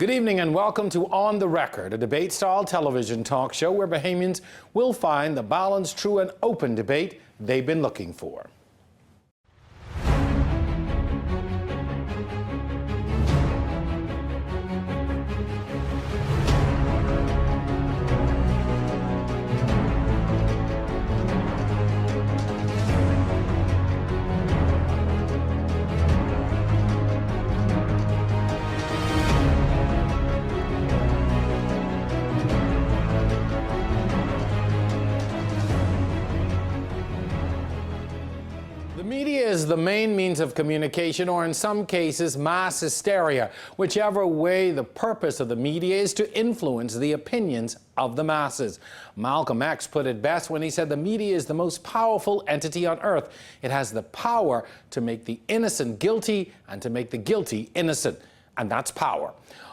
Good evening and welcome to On the Record, a debate-style television talk show where Bahamians will find the balanced, true and open debate they've been looking for. The media is the main means of communication, or in some cases, mass hysteria. Whichever way, the purpose of the media is to influence the opinions of the masses. Malcolm X put it best when he said the media is the most powerful entity on earth. It has the power to make the innocent guilty and to make the guilty innocent. And that's power.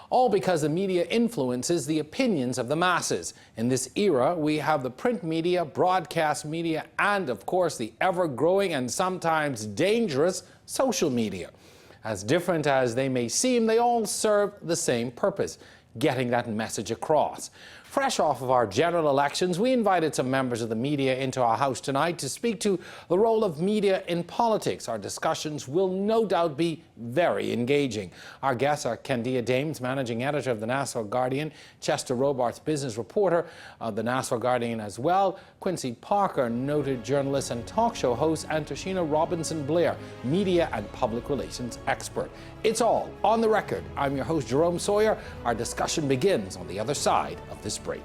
All because the media influences the opinions of the masses. In this era, we have the print media, broadcast media, and of course the ever-growing and sometimes dangerous social media. As different as they may seem, they all serve the same purpose: getting that message across. Fresh off of our general elections, we invited some members of the media into our house tonight to speak to the role of media in politics. Our discussions will no doubt be very engaging. Our guests are Kendia Dames, managing editor of the Nassau Guardian, Chester Robarts, business reporter of the Nassau Guardian as well, Quincy Parker, noted journalist and talk show host, and Tashina Robinson-Blair, media and public relations expert. It's all on the record. I'm your host, Jerome Sawyer. Our discussion begins on the other side of this break.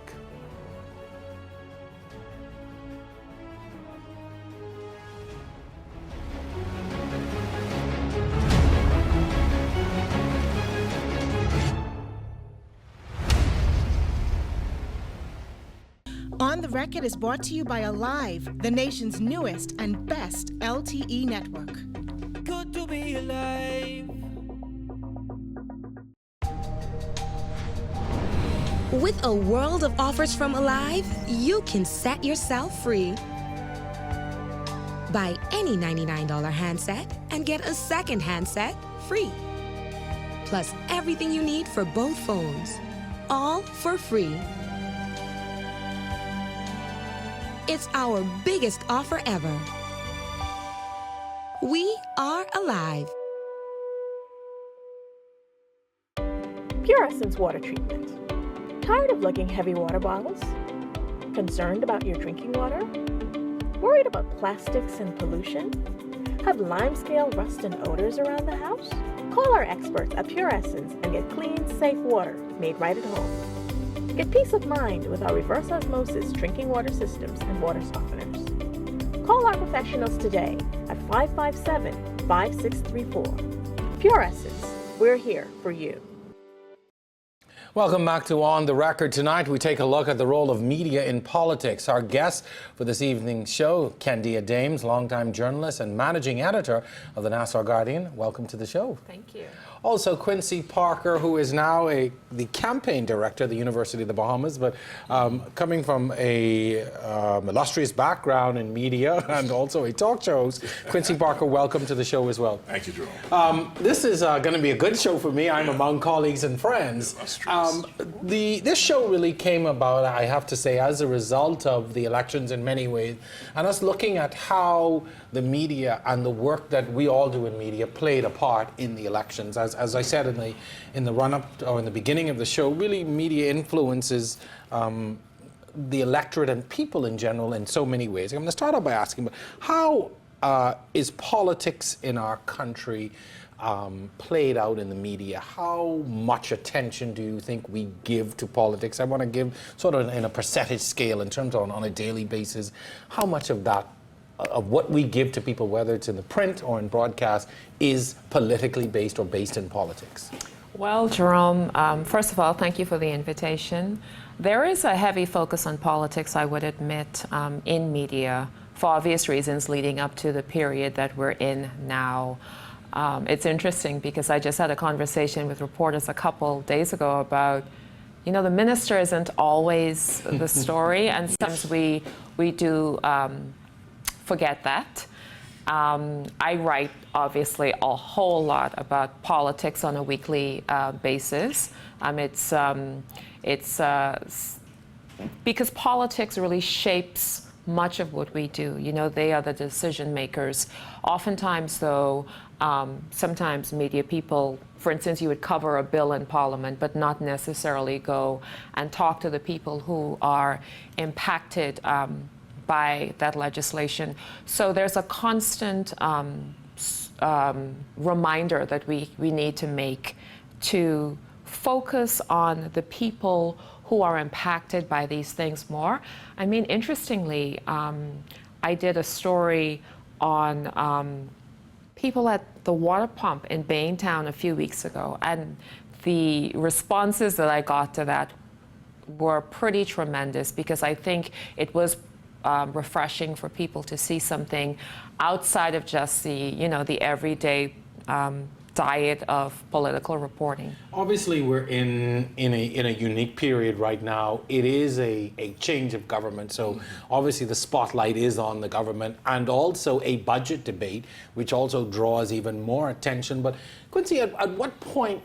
On the Record is brought to you by Alive, the nation's newest and best LTE network. Good to be alive. With a world of offers from Alive, you can set yourself free. Buy any $99 handset and get a second handset free. Plus everything you need for both phones, all for free. It's our biggest offer ever. We are Alive. Pure Essence water treatment. Tired of lugging heavy water bottles? Concerned about your drinking water? Worried about plastics and pollution? Have limescale rust and odors around the house? Call our experts at Pure Essence and get clean, safe water made right at home. Get peace of mind with our reverse osmosis drinking water systems and water softeners. Call our professionals today at 557-5634. Pure Essence, we're here for you. Welcome back to On the Record. Tonight we take a look at the role of media in politics. Our guest for this evening's show, Kendia Dames, longtime journalist and managing editor of the Nassau Guardian. Welcome to the show. Thank you. Also Quincy Parker, who is now the campaign director at the University of the Bahamas, but coming from a illustrious background in media and also a talk show host. Quincy Parker, welcome to the show as well. Thank you, Jerome. This is going to be a good show for me. I'm among colleagues and friends. This show really came about, I have to say, as a result of the elections in many ways, and us looking at how the media and the work that we all do in media played a part in the elections. As I said in the run-up or in the beginning of the show, really media influences the electorate and people in general in so many ways. I'm going to start out by asking, how is politics in our country played out in the media? How much attention do you think we give to politics? I want to give sort of in a percentage scale in terms of on a daily basis, how much of that, of what we give to people, whether it's in the print or in broadcast, is politically based or based in politics? Well, Jerome, first of all, thank you for the invitation. There is a heavy focus on politics, I would admit, in media for obvious reasons leading up to the period that we're in now. It's interesting because I just had a conversation with reporters a couple days ago about, you know, the minister isn't always the story, and sometimes we do forget that. I write, obviously, a whole lot about politics on a weekly basis. Because politics really shapes much of what we do. You know, they are the decision makers. Oftentimes, though, sometimes media people, for instance, you would cover a bill in Parliament, but not necessarily go and talk to the people who are impacted by that legislation. So there's a constant reminder that we need to make to focus on the people who are impacted by these things more. I mean, interestingly, I did a story on people at the water pump in Baintown a few weeks ago, and the responses that I got to that were pretty tremendous, because I think it was refreshing for people to see something outside of just the everyday diet of political reporting. Obviously, we're in a unique period right now. It is a change of government, so obviously the spotlight is on the government, and also a budget debate, which also draws even more attention. But Quincy, at what point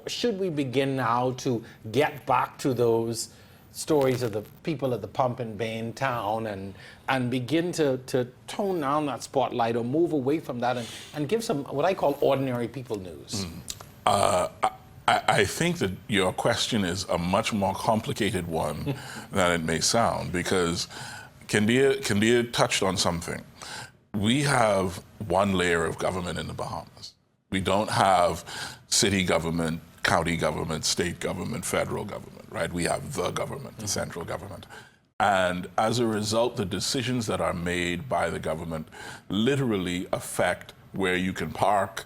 should we begin now to get back to those stories of the people at the pump in Baintown and begin to tone down that spotlight or move away from that and give some what I call ordinary people news? I think that your question is a much more complicated one than it may sound, because Kendia touched on something. We have one layer of government in the Bahamas. We don't have city government, county government, state government, federal government, right? We have the government, the central government. And as a result, the decisions that are made by the government literally affect where you can park,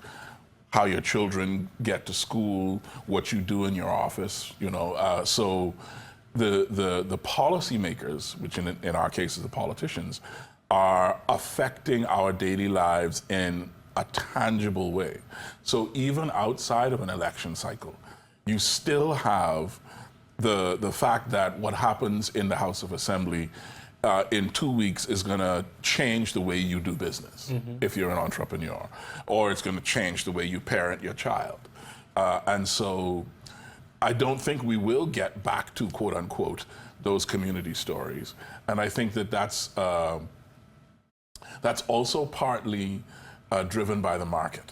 how your children get to school, what you do in your office, so the policymakers, which in our case is the politicians, are affecting our daily lives in a tangible way. So even outside of an election cycle, you still have the fact that what happens in the House of Assembly in 2 weeks is going to change the way you do business if you're an entrepreneur, or it's going to change the way you parent your child. And so I don't think we will get back to, quote unquote, those community stories. And I think that that's also partly driven by the market.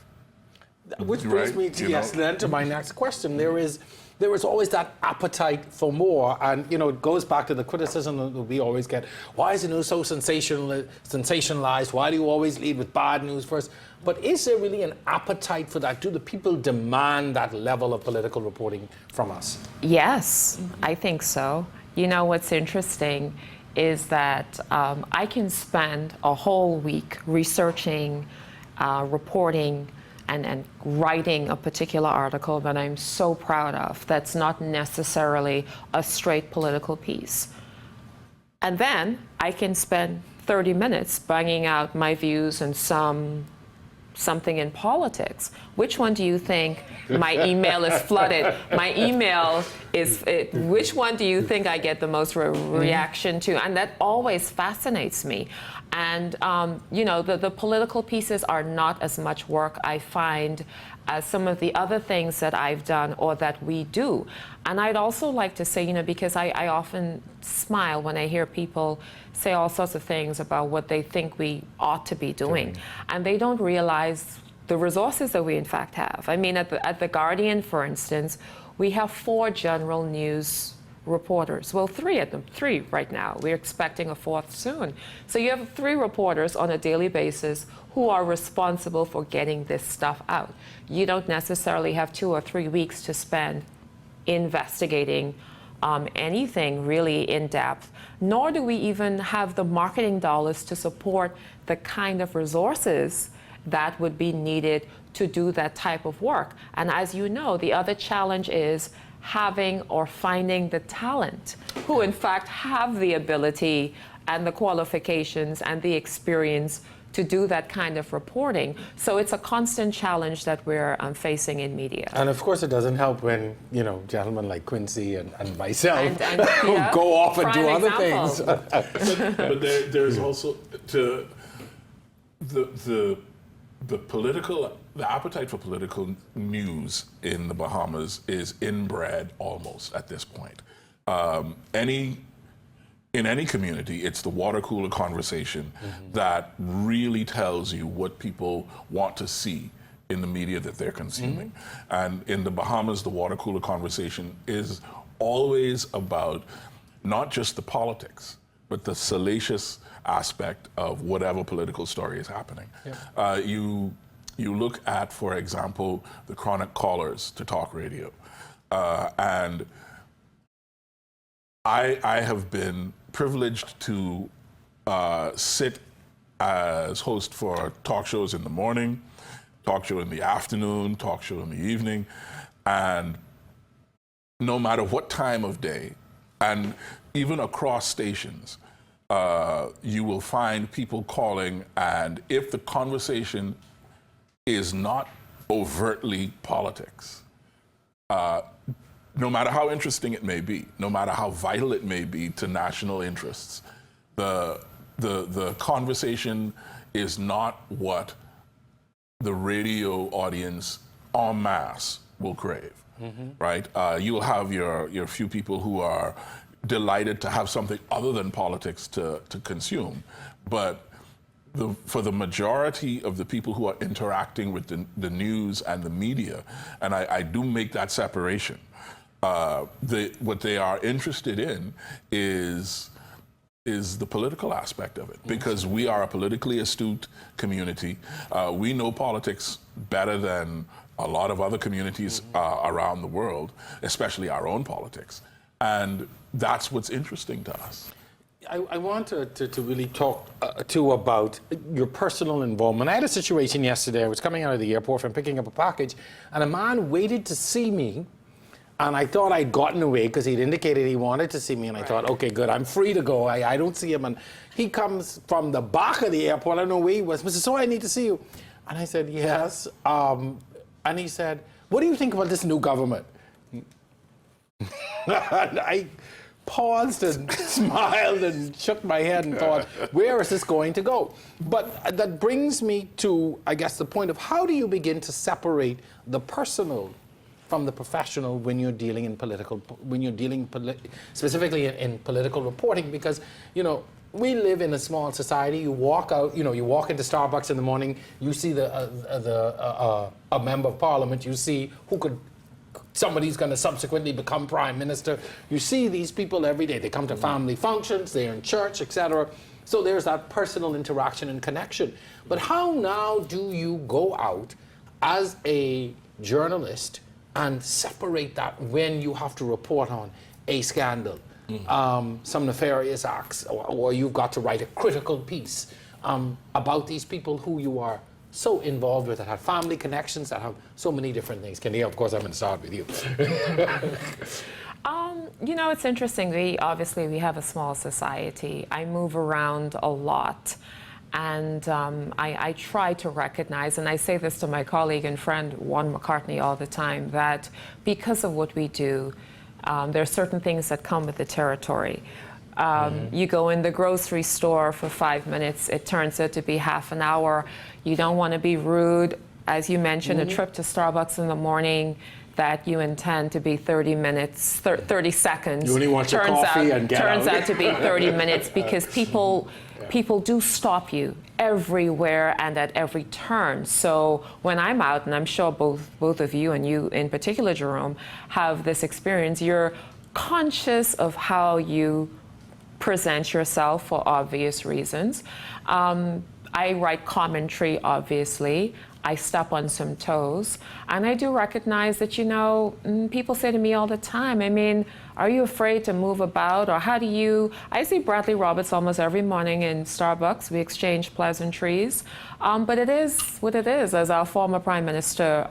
Which brings me to my next question. There is always that appetite for more, and it goes back to the criticism that we always get. Why is the news so sensationalized? Why do you always lead with bad news first? But is there really an appetite for that? Do the people demand that level of political reporting from us? Yes, I think so. What's interesting is that I can spend a whole week researching, reporting, and writing a particular article that I'm so proud of that's not necessarily a straight political piece. And then I can spend 30 minutes banging out my views and something in politics. Which one do you think my email is flooded? My email is, which one do you think I get the most reaction to? And that always fascinates me. And, the political pieces are not as much work, I find, as some of the other things that I've done or that we do. And I'd also like to say, because I often smile when I hear people say all sorts of things about what they think we ought to be doing. And they don't realize the resources that we in fact have. I mean, at the Guardian, for instance, we have 4 general news reporters. Well, 3 right now. We're expecting a 4th soon. So you have 3 reporters on a daily basis who are responsible for getting this stuff out. You don't necessarily have 2 or 3 weeks to spend investigating anything really in depth, nor do we even have the marketing dollars to support the kind of resources that would be needed to do that type of work. And as you know, the other challenge is having or finding the talent who in fact have the ability and the qualifications and the experience to do that kind of reporting. So it's a constant challenge that we're facing in media. And of course it doesn't help when, gentlemen like Quincy and myself who go off and do other things. But there's also, The appetite for political news in the Bahamas is inbred almost at this point. In any community, it's the water cooler conversation that really tells you what people want to see in the media that they're consuming. And in the Bahamas, the water cooler conversation is always about not just the politics, but the salacious aspect of whatever political story is happening. You look at, for example, the chronic callers to talk radio. And I have been privileged to sit as host for talk shows in the morning, talk show in the afternoon, talk show in the evening. And no matter what time of day, and even across stations, you will find people calling, and if the conversation is not overtly politics, no matter how interesting it may be, no matter how vital it may be to national interests, the conversation is not what the radio audience en masse will crave, right? You'll have your few people who are delighted to have something other than politics to consume, but for the majority of the people who are interacting with the news and the media, and I do make that separation, what they are interested in is the political aspect of it, because we are a politically astute community. We know politics better than a lot of other communities around the world, especially our own politics. And that's what's interesting to us. I want to really talk too about your personal involvement. I had a situation yesterday. I was coming out of the airport from picking up a package, and a man waited to see me, and I thought I'd gotten away because he'd indicated he wanted to see me, and I thought, okay, good, I'm free to go. I don't see him, and he comes from the back of the airport. I don't know where he was. Mr. So I need to see you. And I said, yes. And he said, what do you think about this new government? And I paused and smiled and shook my head and thought, where is this going to go? But that brings me to, I guess, the point of how do you begin to separate the personal from the professional when you're dealing in specifically in political reporting? Because, you know, we live in a small society. You walk out, you know, you walk into Starbucks in the morning, you see a member of parliament, you see somebody's going to subsequently become prime minister. You see these people every day. They come to family functions, they're in church, etc. So there's that personal interaction and connection. But how now do you go out as a journalist and separate that when you have to report on a scandal, some nefarious acts, or you've got to write a critical piece about these people who you are so involved with, that have family connections, that have so many different things? Kenny, of course, I'm going to start with you. You know, it's interesting. We have a small society. I move around a lot. And I try to recognize, and I say this to my colleague and friend Juan McCartney all the time, that because of what we do, there are certain things that come with the territory. You go in the grocery store for 5 minutes, it turns out to be half an hour. You don't want to be rude. As you mentioned, a trip to Starbucks in the morning that you intend to be 30 minutes, 30 seconds. You only want your coffee and get out. Turns out to be 30 minutes because people do stop you everywhere and at every turn. So when I'm out, and I'm sure both of you and you in particular, Jerome, have this experience, you're conscious of how you present yourself for obvious reasons. I write commentary, obviously. I step on some toes. And I do recognize that, you know, people say to me all the time, I mean, are you afraid to move about? Or how do you... I see Bradley Roberts almost every morning in Starbucks. We exchange pleasantries. But it is what it is, as our former Prime Minister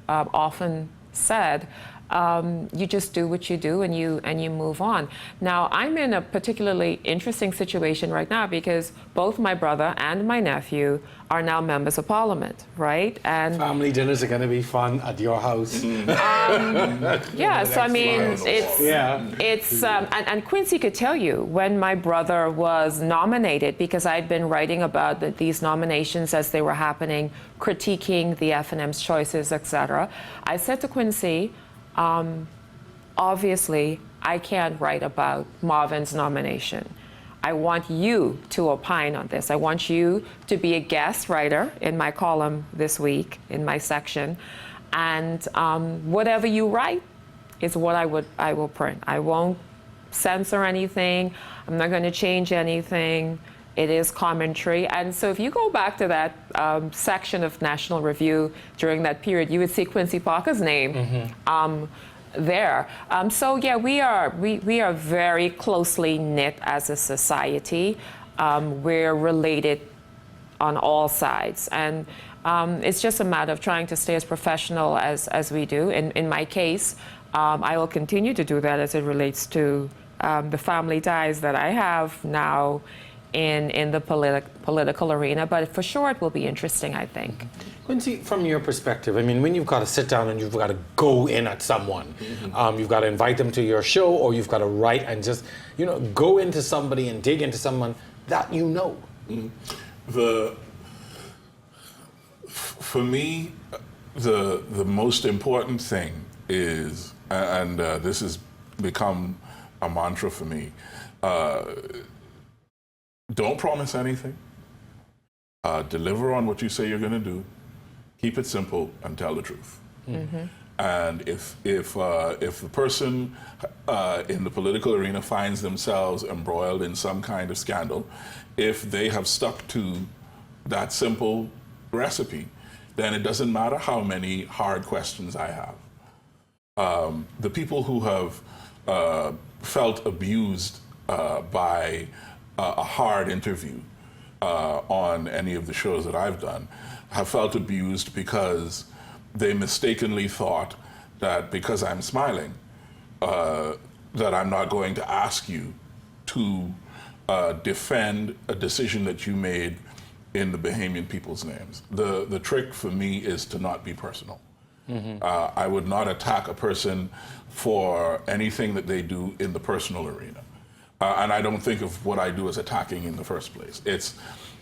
often said. you just do what you do and you move on. Now, I'm in a particularly interesting situation right now because both my brother and my nephew are now members of parliament, right? And Family dinners are going to be fun at your house. yeah, so I mean, Yeah. it's and Quincy could tell you when my brother was nominated, because I'd been writing about these nominations as they were happening, critiquing the FNM's choices, etc. I said to Quincy, obviously, I can't write about Marvin's nomination. I want you to opine on this. I want you to be a guest writer in my column this week, in my section, and whatever you write is what I will print. I won't censor anything. I'm not going to change anything. It is commentary. And so if you go back to that section of National Review during that period, you would see Quincy Parker's name there. So yeah, we are very closely knit as a society. We're related on all sides. And it's just a matter of trying to stay as professional as we do. In my case, I will continue to do that as it relates to the family ties that I have now in the political arena, but for sure it will be interesting, I think. Quincy, from your perspective, I mean, when you've got to sit down and you've got to go in at someone, you've got to invite them to your show, or you've got to write and just, go into somebody and dig into someone that you know. For me, the most important thing is, and this has become a mantra for me, don't promise anything. Deliver on what you say you're going to do. Keep it simple and tell the truth. And if the person in the political arena finds themselves embroiled in some kind of scandal, if they have stuck to that simple recipe, then it doesn't matter how many hard questions I have. The people who have felt abused by a hard interview on any of the shows that I've done have felt abused because they mistakenly thought that because I'm smiling, that I'm not going to ask you to defend a decision that you made in the Bahamian people's names. The trick for me is to not be personal. I would not attack a person for anything that they do in the personal arena. And I don't think of what I do as attacking in the first place. It's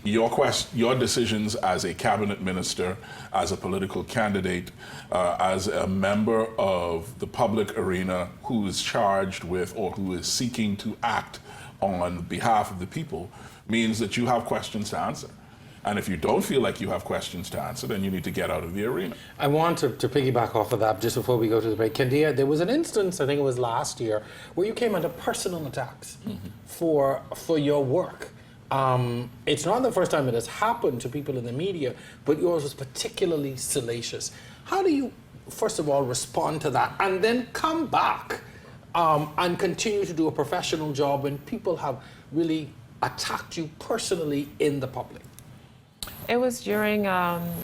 your decisions as a cabinet minister, as a political candidate, as a member of the public arena who is charged with or who is seeking to act on behalf of the people, means that you have questions to answer. And if you don't feel like you have questions to answer, then you need to get out of the arena. I want to piggyback off of that just before we go to the break. Kendia, there was an instance, I think it was last year, where you came under personal attacks for your work. It's not the first time it has happened to people in the media, but yours was particularly salacious. How do you, first of all, respond to that and then come back and continue to do a professional job when people have really attacked you personally in the public? It was during,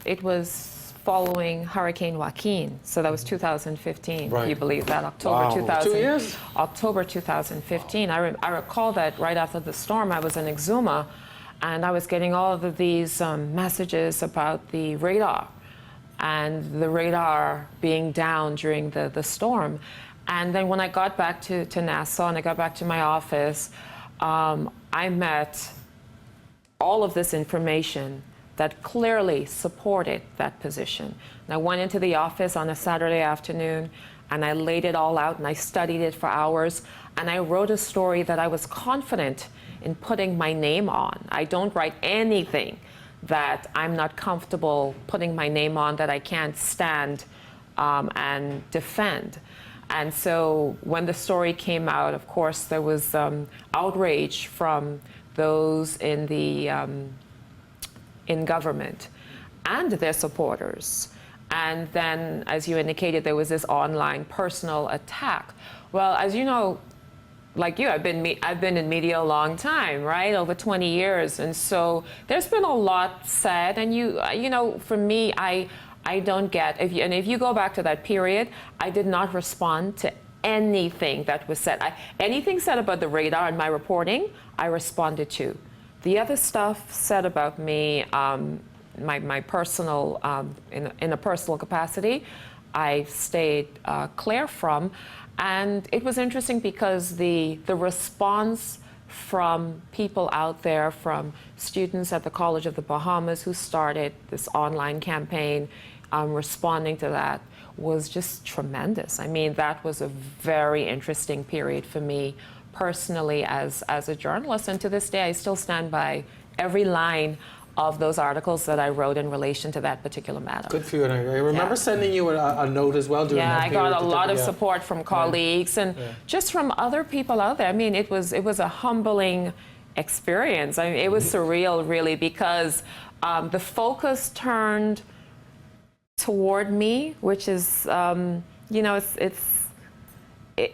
it was following Hurricane Joaquin, so that was 2015. Right. Can you believe that? October Wow. 2000. 2 years? October 2015. I recall that right after the storm, I was in Exuma, and I was getting all of these messages about the radar, and the radar being down during the storm. And then when I got back to Nassau and I got back to my office, I met all of this information that clearly supported that position. And I went into the office on a Saturday afternoon and I laid it all out and I studied it for hours and I wrote a story that I was confident in putting my name on. I don't write anything that I'm not comfortable putting my name on, that I can't stand and defend. And so when the story came out, of course, there was outrage from those in the in government and their supporters. And then, as you indicated, there was this online personal attack. Well, as you know, like you, I've been in media a long time, right? Over 20 years. And so there's been a lot said. And you know, for me, I I don't get, if you go back to that period, I did not respond to anything that was said. Anything said about the radar in my reporting, I responded to. The other stuff said about me, my personal, in a personal capacity, I stayed clear from. And it was interesting because the response from people out there, from students at the College of the Bahamas who started this online campaign, responding to that was just tremendous. I mean, that was a very interesting period for me personally as a journalist. And to this day, I still stand by every line of those articles that I wrote in relation to that particular matter. Good for you. And I remember sending you a note as well during that I period. got a lot of support from colleagues and just from other people out there. I mean, it was a humbling experience. I mean, it was surreal, really, because the focus turned toward me, which is, you know,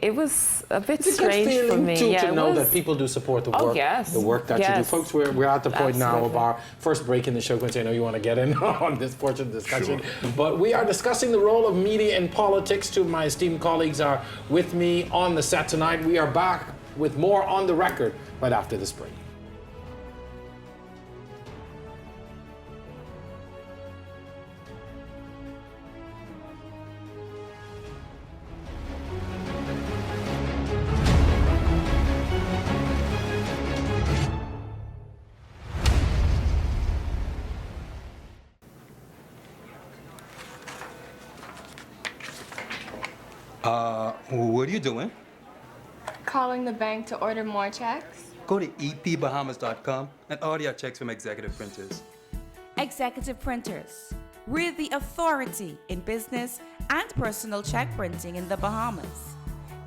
it was a bit strange for me. To know that people do support the work, the work that you do. Folks, we're at the point now of our first break in the show. Quincy, I know you want to get in on this portion of the discussion, but we are discussing the role of media in politics. Two of my esteemed colleagues are with me on the set tonight. We are back with more On the Record right after this break. What are you doing? Calling the bank to order more checks. Go to epbahamas.com and order your checks from Executive Printers. Executive Printers. We're the authority in business and personal check printing in the Bahamas.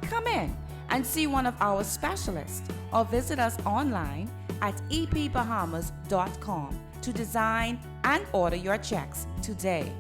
Come in and see one of our specialists or visit us online at epbahamas.com to design and order your checks today.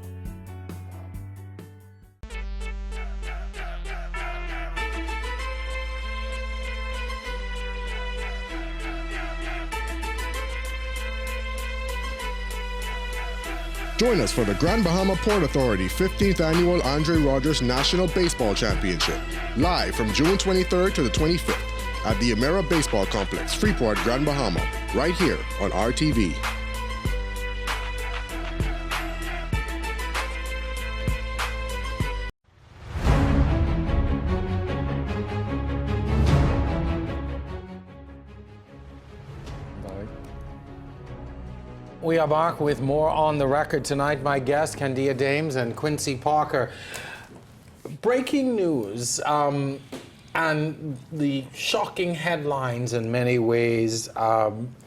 Join us for the Grand Bahama Port Authority 15th Annual Andre Rogers National Baseball Championship, live from June 23rd to the 25th at the Emera Baseball Complex, Freeport, Grand Bahama, right here on RTV. We are back with more On the Record tonight. My guests, Candia Dames and Quincy Parker. Breaking news and the shocking headlines in many ways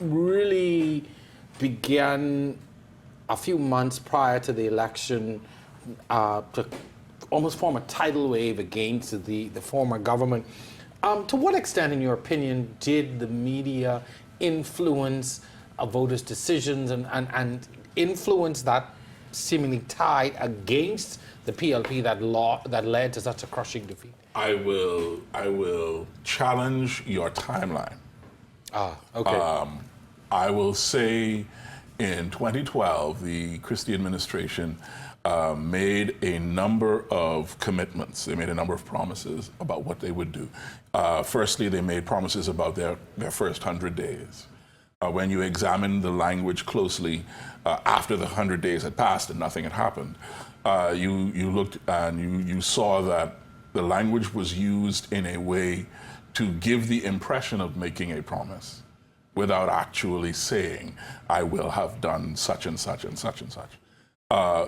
really began a few months prior to the election to almost form a tidal wave against the former government. To what extent, in your opinion, did the media influence voters' decisions and influence that seemingly tied against the PLP that led to such a crushing defeat? I will challenge your timeline. Okay. I will say in 2012, the Christie administration made a number of commitments. They made a number of promises about what they would do. Firstly, they made promises about their first 100 days. When you examine the language closely, after the 100 days had passed and nothing had happened, you looked and you saw that the language was used in a way to give the impression of making a promise without actually saying, I will have done such and such and such and such.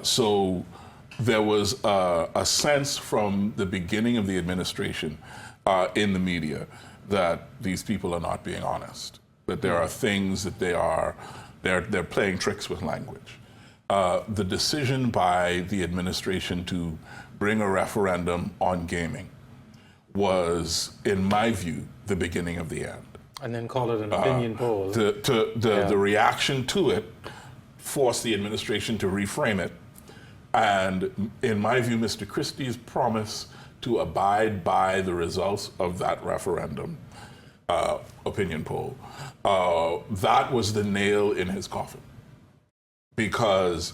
So there was a sense from the beginning of the administration in the media that these people are not being honest, that there are things that they're playing tricks with language. The decision by the administration to bring a referendum on gaming was, in my view, the beginning of the end. And then call it an opinion poll. The reaction to it forced the administration to reframe it. And in my view, Mr. Christie's promise to abide by the results of that referendum opinion poll, that was the nail in his coffin. Because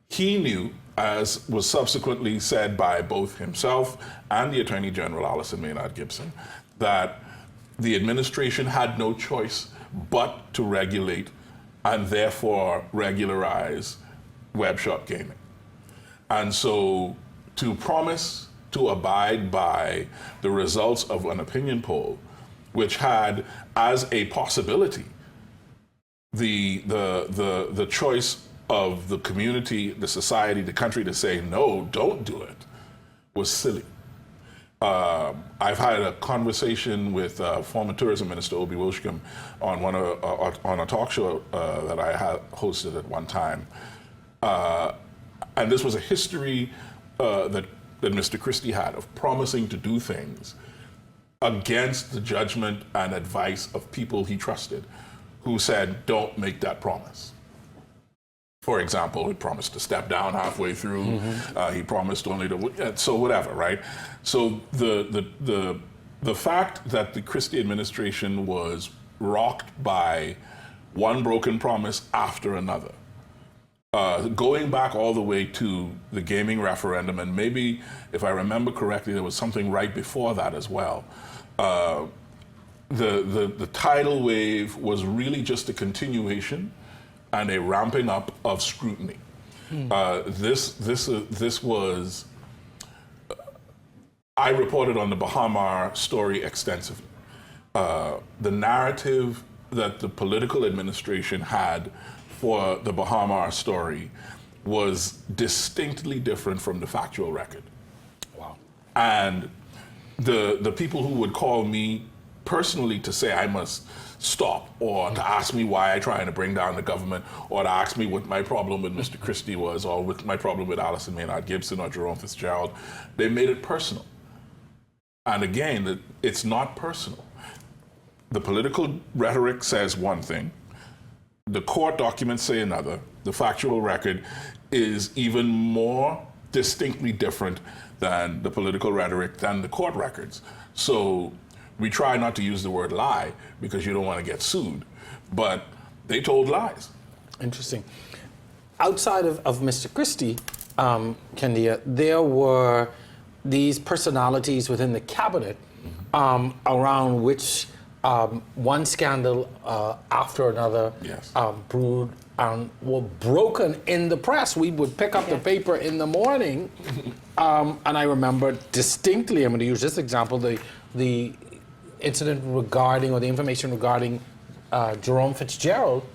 he knew as was subsequently said by both himself and the Attorney General, Alison Maynard Gibson, that the administration had no choice but to regulate and therefore regularize web shop gaming. And so to promise to abide by the results of an opinion poll, which had as a possibility the choice of the community, the society, the country to say, no, don't do it, was silly. I've had a conversation with former Tourism Minister Obie Wilshcombe on on a talk show that I had hosted at one time. And this was a history that Mr. Christie had of promising to do things against the judgment and advice of people he trusted, who said, don't make that promise. For example, he promised to step down halfway through. He promised only to, so whatever, right? So the fact that the Christie administration was rocked by one broken promise after another, going back all the way to the gaming referendum, and maybe, if I remember correctly, there was something right before that as well. The tidal wave was really just a continuation and a ramping up of scrutiny. This was, I reported on the Baha story extensively. The narrative that the political administration had for the Baha story was distinctly different from the factual record. Wow. And the people who would call me personally to say I must stop, or to ask me why I'm trying to bring down the government, or to ask me what my problem with Mr. Christie was, or what my problem with Alison Maynard Gibson or Jerome Fitzgerald, they made it personal. And again, it's not personal. The political rhetoric says one thing, the court documents say another, the factual record is even more distinctly different than the political rhetoric than the court records. So we try not to use the word lie because you don't want to get sued, but they told lies. Interesting. Outside of Mr. Christie, Kendia, there were these personalities within the cabinet around which one scandal after another brewed and were broken in the press. We would pick up the paper in the morning, and I remember distinctly, I'm going to use this example, the incident regarding, or the information regarding Jerome Fitzgerald,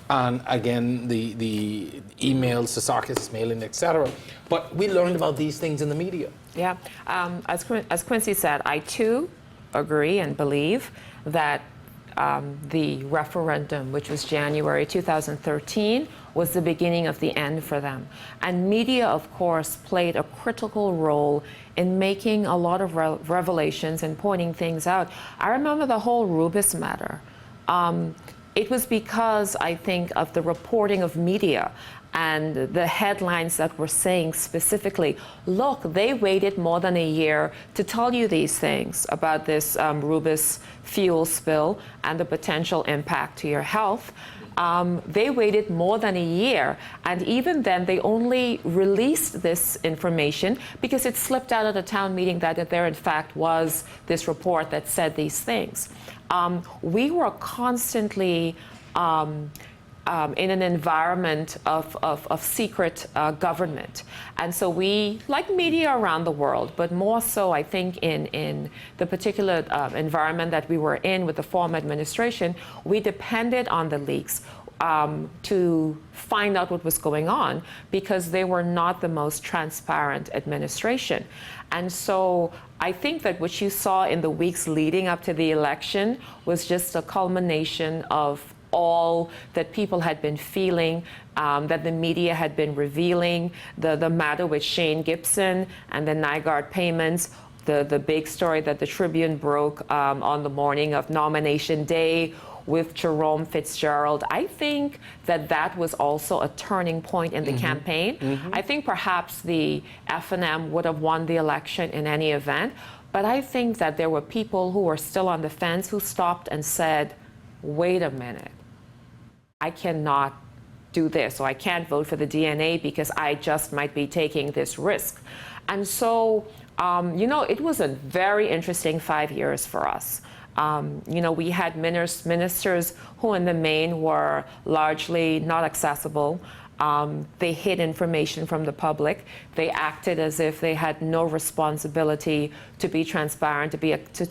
and again the emails, the sarcastic mailing, etc. But we learned about these things in the media. Yeah, as Quincy said, I too agree and believe that the referendum, which was January 2013, was the beginning of the end for them. And media, of course, played a critical role in making a lot of revelations and pointing things out. I remember the whole Rubis matter. It was because, I think, of the reporting of media and the headlines that were saying specifically, look, they waited more than a year to tell you these things about this Rubis fuel spill and the potential impact to your health. They waited more than a year, and even then they only released this information because it slipped out of the town meeting that there in fact was this report that said these things. We were constantly in an environment of secret government. And so we, like media around the world, but more so I think in the particular environment that we were in with the former administration, we depended on the leaks to find out what was going on, because they were not the most transparent administration. And so I think that what you saw in the weeks leading up to the election was just a culmination of all that people had been feeling, that the media had been revealing, the matter with Shane Gibson and the NYGARD payments, the big story that the Tribune broke on the morning of nomination day with Jerome Fitzgerald. I think that was also a turning point in the campaign. I think perhaps the F&M would have won the election in any event, but I think that there were people who were still on the fence who stopped and said, wait a minute, I cannot do this, or I can't vote for the DNA because I just might be taking this risk. And so, you know, it was a very interesting 5 years for us. You know, we had ministers who in the main were largely not accessible. They hid information from the public. They acted as if they had no responsibility to be transparent,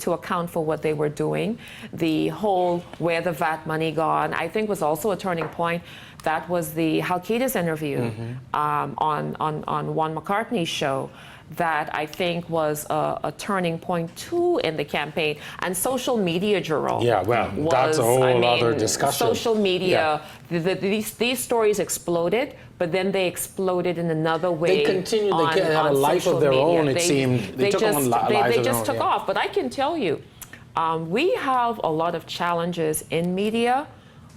to account for what they were doing. The whole where the VAT money gone, I think, was also a turning point. That was the Halkitis interview on Juan McCartney's show. That I think was a turning point too in the campaign. And social media, Jerome. Yeah, well, that's a whole other discussion. Social media, these stories exploded, but then they exploded in another way. They continued, they had a life of their own, it seemed. They took on lives of their own. They just took off. But I can tell you, we have a lot of challenges in media.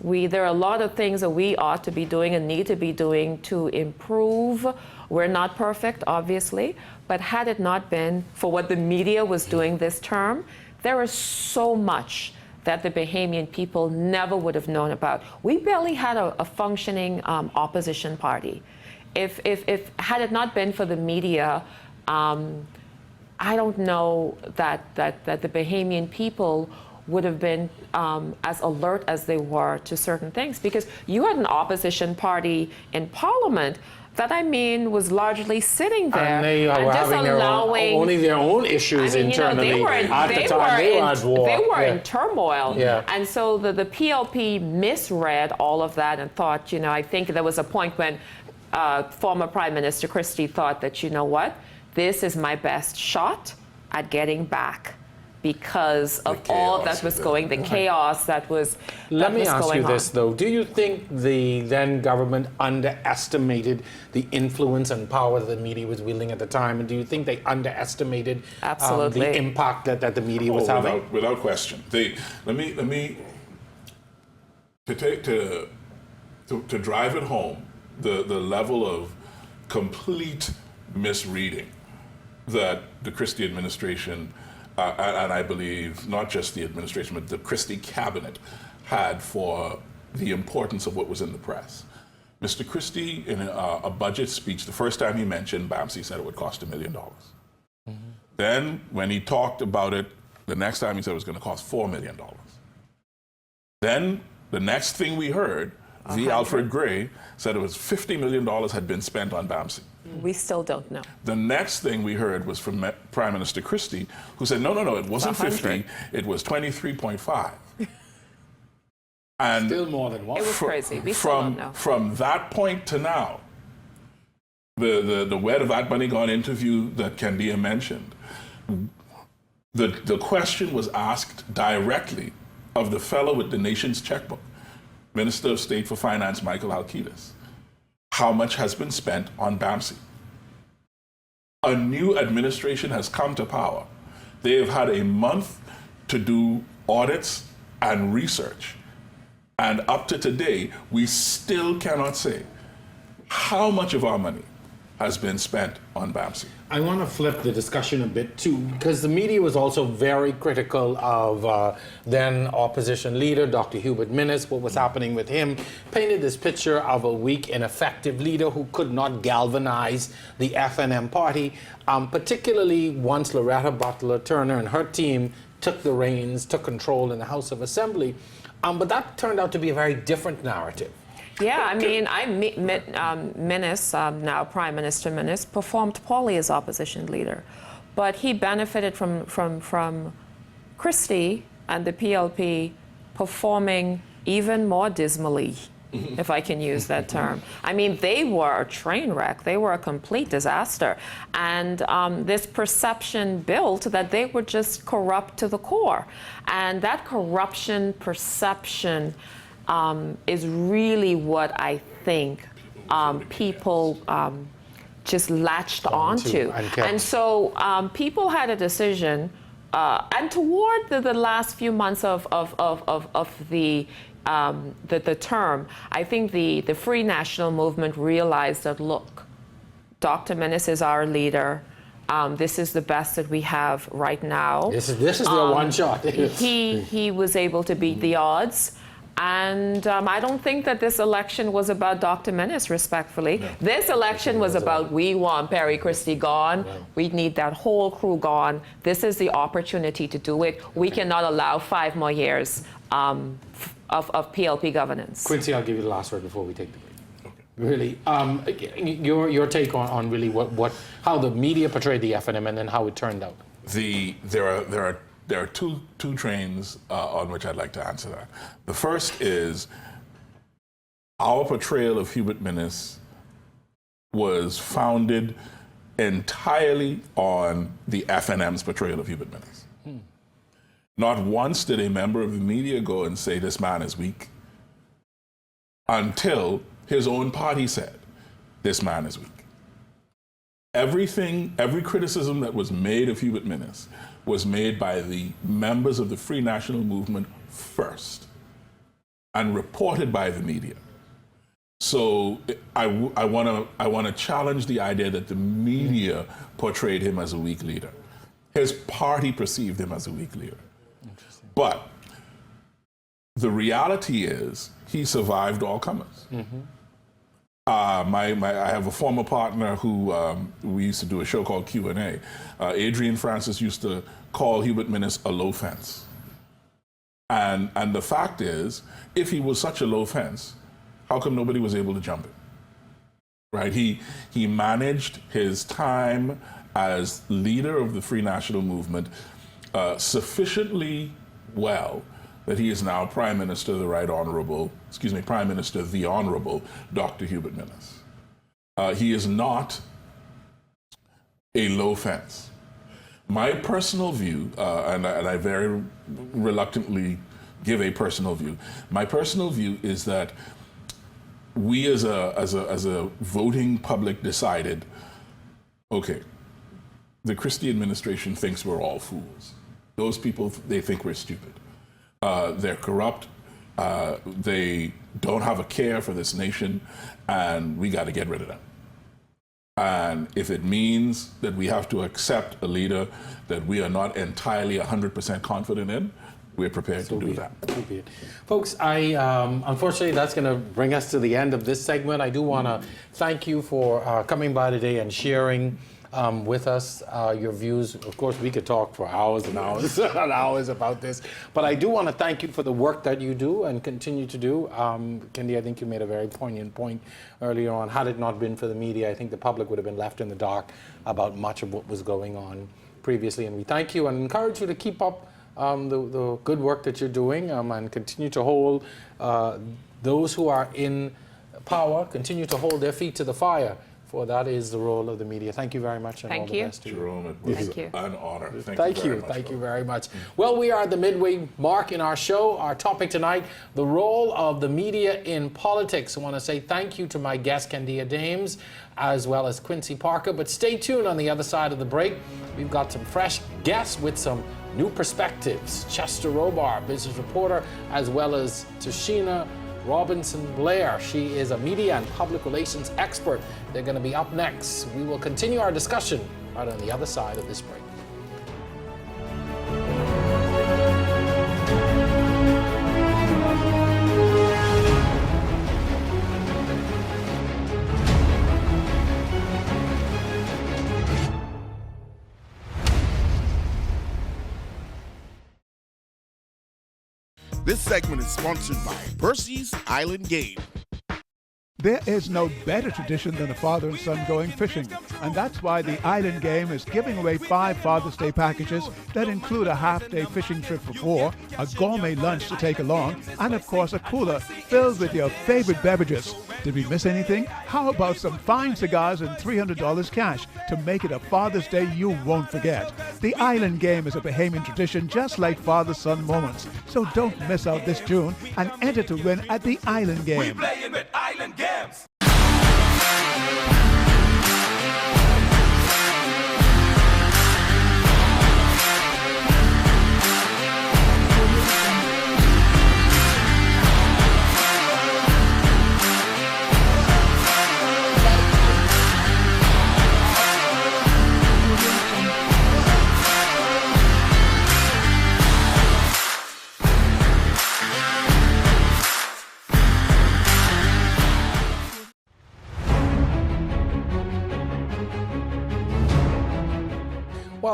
There are a lot of things that we ought to be doing and need to be doing to improve. We're not perfect, obviously, but had it not been for what the media was doing this term, there is so much that the Bahamian people never would have known about. We barely had a functioning opposition party. If had it not been for the media, I don't know that the Bahamian people would have been as alert as they were to certain things, because you had an opposition party in Parliament that, I mean, was largely sitting there and they were just having only their own issues internally. They were in turmoil. Yeah. And so the PLP misread all of that and thought, you know, I think there was a point when former Prime Minister Christie thought that, you know what, this is my best shot at getting back, because of all that was going, the chaos that was Let me ask you this, though. Do you think the then government underestimated the influence and power that the media was wielding at the time? And do you think they underestimated the impact that the media was having? Without question. Let me to drive it home, the level of complete misreading that the Christie administration and I believe not just the administration, but the Christie cabinet had for the importance of what was in the press. Mr. Christie, in a budget speech, the first time he mentioned BAMC, said it would cost $1 million. Then, when he talked about it, the next time he said it was going to cost $4 million. Then, the next thing we heard, V. Alfred Gray said it was $50 million had been spent on BAMC. We still don't know. The next thing we heard was from Prime Minister Christie, who said, no, it wasn't 50, it was 23.5. And still more than one. It was crazy. We still don't know. From that point to now, the Where the VAT Money Gone interview that Candia mentioned, the question was asked directly of the fellow with the nation's checkbook, Minister of State for Finance, Michael Halkitis. How much has been spent on BAMC? A new administration has come to power. They have had a month to do audits and research. And up to today, we still cannot say how much of our money has been spent on BAMC. I want to flip the discussion a bit too, because the media was also very critical of then opposition leader Dr. Hubert Minnis, what was happening with him, painted this picture of a weak, ineffective leader who could not galvanize the FNM party, particularly once Loretta Butler Turner and her team took the reins, took control in the House of Assembly. But that turned out to be a very different narrative. Yeah, I mean, Minnis, now Prime Minister Minnis, performed poorly as opposition leader, but he benefited from Christie and the PLP performing even more dismally, if I can use that term. I mean, they were a train wreck. They were a complete disaster. And this perception built that they were just corrupt to the core. And that corruption perception is really what I think people just latched onto. And so people had a decision, and toward the last few months of the term, I think the Free National Movement realized that, look, Dr. Minnis is our leader. This is the best that we have right now. This is their one shot. He was able to beat the odds. And I don't think that this election was about Dr. Menace, respectfully. No. This election was about, we want Perry Christie gone. Wow. We need that whole crew gone. This is the opportunity to do it. We cannot allow 5 more years of PLP governance. Quincy, I'll give you the last word before we take the break. Really, your take on really how the media portrayed the FNM and then how it turned out. There are two trains on which I'd like to answer that. The first is our portrayal of Hubert Minnis was founded entirely on the FNM's portrayal of Hubert Minnis. Not once did a member of the media go and say this man is weak until his own party said, this man is weak. Every criticism that was made of Hubert Minnis was made by the members of the Free National Movement first and reported by the media. So I want to challenge the idea that the media portrayed him as a weak leader. His party perceived him as a weak leader. But the reality is he survived all comers. Mm-hmm. I have a former partner who we used to do a show called Q&A. Adrian Francis used to call Hubert Minnis a low fence. And the fact is, if he was such a low fence, how come nobody was able to jump it? Right? He managed his time as leader of the Free National Movement sufficiently well that he is now Prime Minister, the Honorable Dr. Hubert Minnis. He is not a low fence. My personal view, and I very reluctantly give a personal view, my personal view is that we as a voting public decided, okay, the Christie administration thinks we're all fools. Those people, they think we're stupid. They're corrupt. They don't have a care for this nation, and we got to get rid of them. And if it means that we have to accept a leader that we are not entirely 100% confident in, we're prepared to do that. So be it. Folks, unfortunately, that's going to bring us to the end of this segment. I do want to thank you for coming by today and sharing with us your views. Of course, we could talk for hours and hours and hours about this, but I do want to thank you for the work that you do and continue to do. Kendi, I think you made a very poignant point earlier on. Had it not been for the media, I think the public would have been left in the dark about much of what was going on previously, and we thank you and encourage you to keep up the good work that you're doing and continue to hold those who are in power, continue to hold their feet to the fire. For that is the role of the media. Thank you very much. And Thank all you. The best to Jerome, it was an honor. Thank you. Thank you very much. Well, we are at the midway mark in our show. Our topic tonight, the role of the media in politics. I want to say thank you to my guest, Kendia Dames, as well as Quincy Parker. But stay tuned on the other side of the break. We've got some fresh guests with some new perspectives. Chester Robar, business reporter, as well as Tashina Robinson Blair. She is a media and public relations expert. They're going to be up next. We will continue our discussion right on the other side of this break. This segment is sponsored by Percy's Island Game. There is no better tradition than a father and son going fishing, and that's why the Island Game is giving away 5 Father's Day packages that include a half-day fishing trip for 4, a gourmet lunch to take along, and of course a cooler filled with your favorite beverages. Did we miss anything? How about some fine cigars and $300 cash to make it a Father's Day you won't forget? The Island Game is a Bahamian tradition just like father-son moments, so don't miss out this June and enter to win at the Island Game. We playing with Island Games.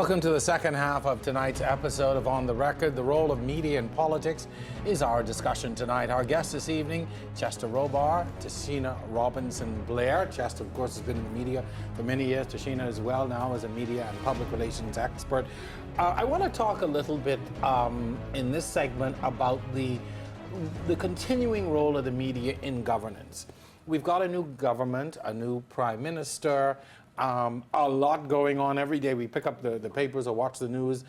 Welcome to the second half of tonight's episode of On the Record. The role of media in politics is our discussion tonight. Our guest this evening, Chester Robar, Tashina Robinson-Blair. Chester, of course, has been in the media for many years. Tashina as well now as a media and public relations expert. I want to talk a little bit in this segment about the continuing role of the media in governance. We've got a new government, a new prime minister, a lot going on every day. We pick up the papers or watch the news.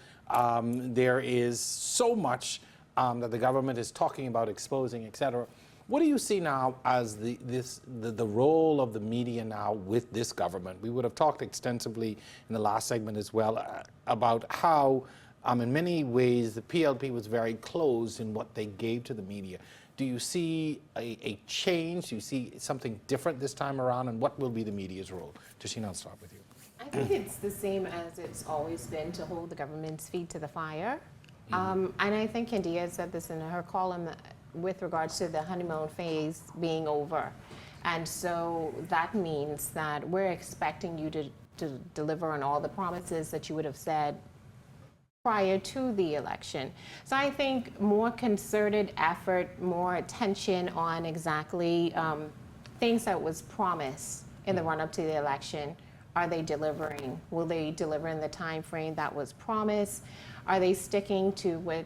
There is so much that the government is talking about, exposing, etc. What do you see now as the role of the media now with this government? We would have talked extensively in the last segment as well about how, in many ways, the PLP was very closed in what they gave to the media. Do you see a change? Do you see something different this time around? And what will be the media's role? Tashina, I'll start with you. I think it's the same as it's always been, to hold the government's feet to the fire. And I think India said this in her column with regards to the honeymoon phase being over. And so that means that we're expecting you to deliver on all the promises that you would have said prior to the election. So I think more concerted effort, more attention on exactly things that was promised in the run-up to the election. Are they delivering? Will they deliver in the time frame that was promised? Are they sticking to what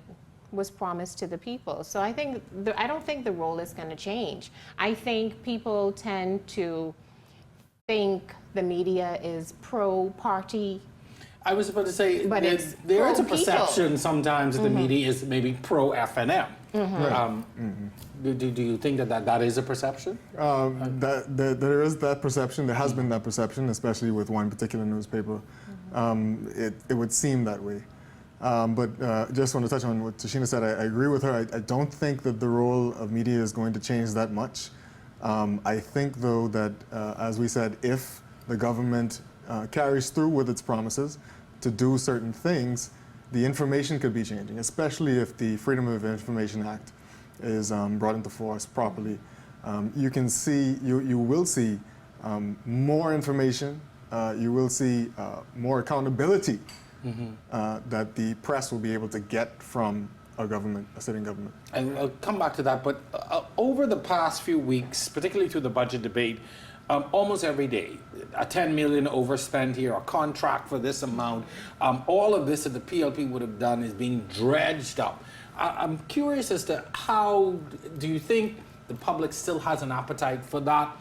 was promised to the people? So I think I don't think the role is going to change. I think people tend to think the media is pro-party. I was about to say, but there is a perception sometimes that the media is maybe pro-FNM. Do you think that is a perception? There is that perception. There has been that perception, especially with one particular newspaper. It would seem that way. But just want to touch on what Tashina said. I agree with her. I don't think that the role of media is going to change that much. I think, though, that, as we said, if the government carries through with its promises to do certain things, the information could be changing, especially if the Freedom of Information Act is brought into force properly. You will see more information. You will see more accountability that the press will be able to get from a sitting government. And I'll come back to that, but over the past few weeks, particularly through the budget debate, almost every day, a 10 million overspent here, a contract for this amount, all of this that the PLP would have done is being dredged up. I'm curious as to how do you think the public still has an appetite for that?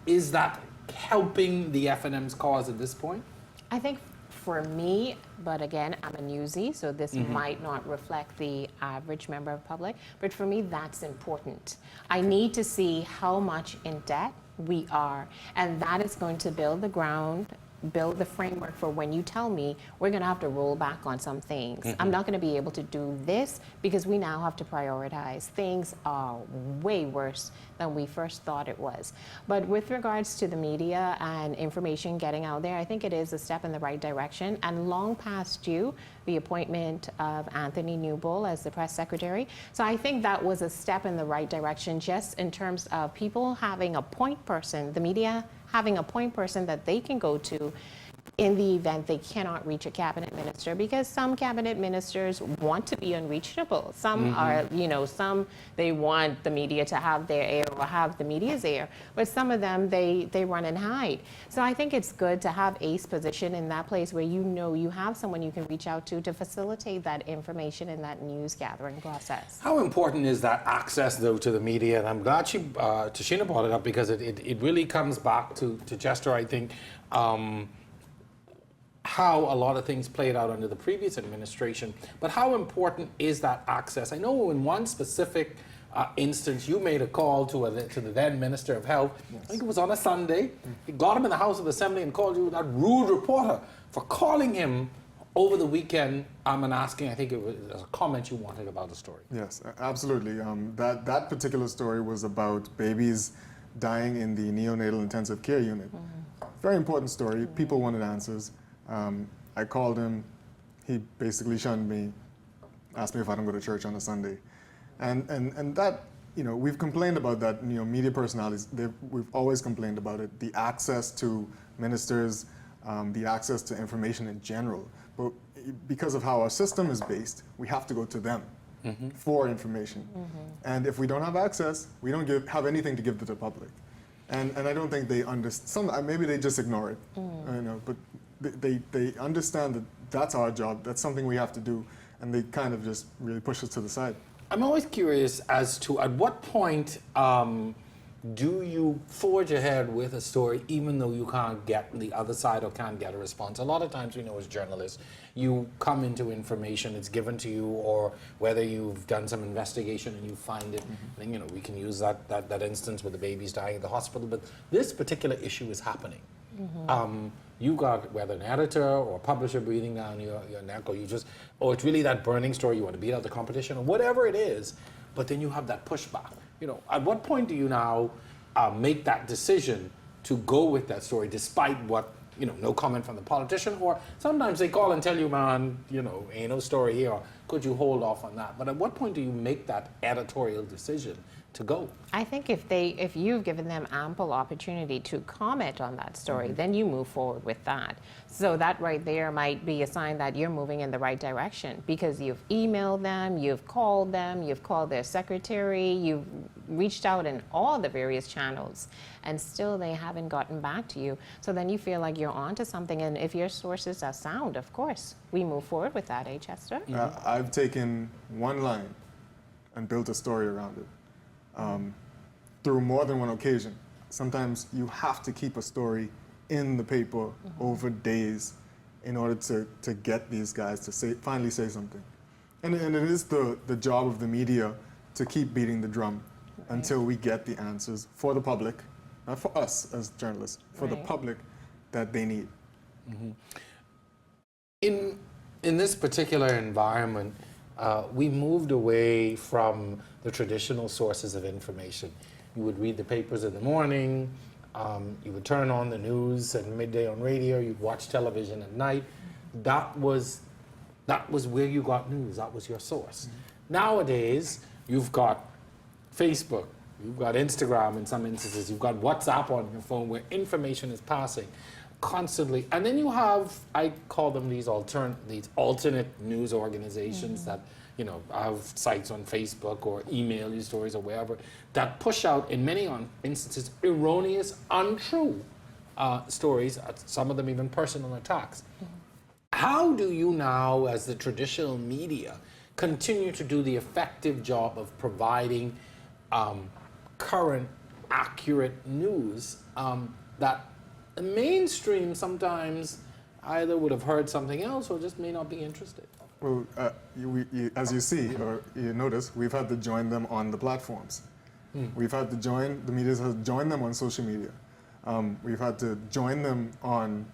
Is that helping the FNM's cause at this point? I think for me, but again, I'm a newsie, so this might not reflect the average member of the public, but for me, that's important. I need to see how much in debt we are, and that is going to build the ground, build the framework for when you tell me we're going to have to roll back on some things. I'm not going to be able to do this because we now have to prioritize. Things are way worse than we first thought it was. But with regards to the media and information getting out there, I think it is a step in the right direction. And long past due, the appointment of Anthony Newbold as the press secretary. So I think that was a step in the right direction, just in terms of people having a point person, the media having a point person that they can go to in the event they cannot reach a cabinet minister, because some cabinet ministers want to be unreachable. Some are, some they want the media to have their air or have the media's air, but some of them they run and hide. So I think it's good to have ACE position in that place where you have someone you can reach out to facilitate that information in that news gathering process. How important is that access, though, to the media? And I'm glad Tashina brought it up, because it really comes back to Chester, I think, how a lot of things played out under the previous administration, but how important is that access? I know in one specific instance, you made a call to the then Minister of Health. Yes. I think it was on a Sunday. He got him in the House of Assembly and called you that rude reporter for calling him over the weekend and asking, I think it was a comment you wanted about the story. Yes, absolutely. That particular story was about babies dying in the neonatal intensive care unit. Very important story. People wanted answers. I called him. He basically shunned me, asked me if I don't go to church on a Sunday. And that, we've complained about that, media personalities, we've always complained about it. The access to ministers, the access to information in general. But because of how our system is based, we have to go to them for information. And if we don't have access, we don't have anything to give to the public. And I don't think they understand. Maybe they just ignore it. I know, but they understand that that's our job. That's something we have to do, and they kind of just really push us to the side. I'm always curious as to at what point do you forge ahead with a story even though you can't get the other side or can't get a response? A lot of times we know as journalists, you come into information, it's given to you, or whether you've done some investigation and you find it, and you know, we can use that instance with the babies dying at the hospital, but this particular issue is happening. You got whether an editor or a publisher breathing down your neck, or or it's really that burning story, you want to beat out the competition, or whatever it is, but then you have that pushback. You know, at what point do you now make that decision to go with that story, despite what, you know, no comment from the politician, or sometimes they call and tell you, man, you know, ain't no story here, or could you hold off on that? But at what point do you make that editorial decision to go? I think if you've given them ample opportunity to comment on that story, then you move forward with that. So that right there might be a sign that you're moving in the right direction, because you've emailed them, you've called their secretary, you've reached out in all the various channels, and still they haven't gotten back to you. So then you feel like you're onto something, and if your sources are sound, of course, we move forward with that, eh, Chester? I've taken one line and built a story around it. Through more than one occasion. Sometimes you have to keep a story in the paper over days in order to get these guys to finally say something. And it is the job of the media to keep beating the drum until we get the answers for the public, not for us as journalists, for the public that they need. In this particular environment, we moved away from the traditional sources of information. You would read the papers in the morning, you would turn on the news at midday on radio, you'd watch television at night. That was where you got news, that was your source. Nowadays, you've got Facebook, you've got Instagram in some instances, you've got WhatsApp on your phone where information is passing constantly. And then you have, I call them these alternate news organizations that, you know, have sites on Facebook or email you stories or wherever that push out, in many instances, erroneous, untrue stories, some of them even personal attacks. How do you now, as the traditional media, continue to do the effective job of providing current, accurate news that the mainstream sometimes either would have heard something else or just may not be interested? Well, as you see, or you notice, we've had to join them on the platforms. We've had to the media has joined them on social media. We've had to join them on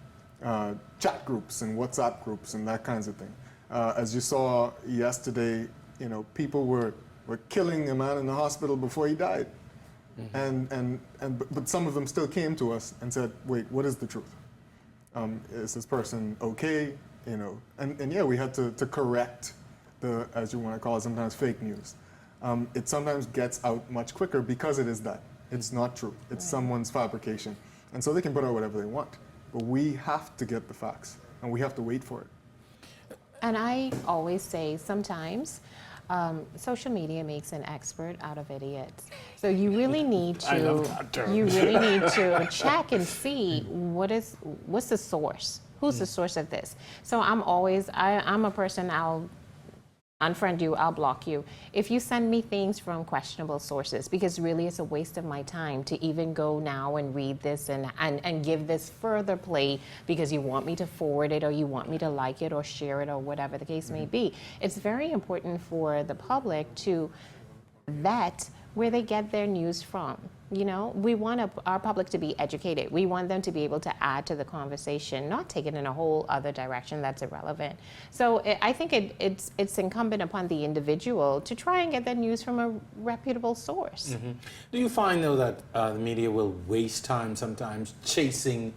chat groups and WhatsApp groups and that kinds of thing. As you saw yesterday, you know, people were killing a man in the hospital before he died. But some of them still came to us and said, wait, what is the truth? Is this person okay? You know, and yeah, we had to correct the, as you want to call it, sometimes fake news. It sometimes gets out much quicker because it is that. It's not true. It's someone's fabrication. And so they can put out whatever they want. But we have to get the facts, and we have to wait for it. And I always say sometimes social media makes an expert out of idiots. So you really need to, I love that term. you really need to check and see what's the source. Who's the source of this? So I'm a person, I'll unfriend you, I'll block you if you send me things from questionable sources, because really it's a waste of my time to even go now and read this and give this further play because you want me to forward it or you want me to like it or share it or whatever the case may be. It's very important for the public to vet where they get their news from. You know, we want our public to be educated. We want them to be able to add to the conversation, not take it in a whole other direction that's irrelevant. So I think it's incumbent upon the individual to try and get that news from a reputable source. Do you find, though, that the media will waste time sometimes chasing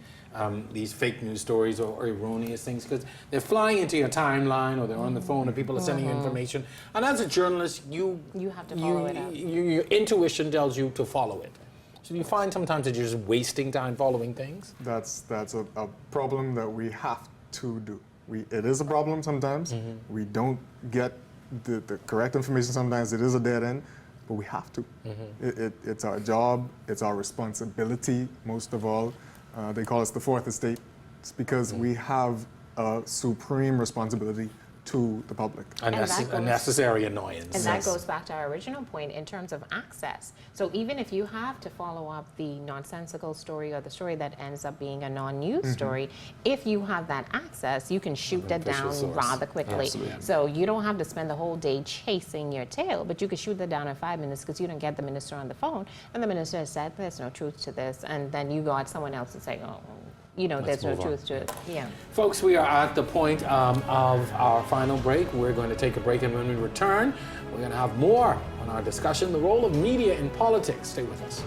these fake news stories or erroneous things, because they're flying into your timeline or they're on the phone and people are sending you information, and as a journalist you have to follow it up. Your intuition tells you to follow it. So you find sometimes that you're just wasting time following things? That's a problem that we have to do. It is a problem sometimes. We don't get the correct information sometimes. It is a dead end, but we have to. It's our job. It's our responsibility, most of all. They call us the fourth estate. It's because we have a supreme responsibility to the public. A necessary annoyance. And that goes back to our original point in terms of access. So even if you have to follow up the nonsensical story or the story that ends up being a non-news story, if you have that access, you can shoot that down rather quickly. Absolutely. So you don't have to spend the whole day chasing your tail, but you can shoot that down in 5 minutes because you don't get the minister on the phone, and the minister has said there's no truth to this, and then you got someone else to say, oh, you know, there's no truth to it. Yeah. Folks, we are at the point of our final break. We're going to take a break, and when we return, we're going to have more on our discussion, the role of media in politics. Stay with us.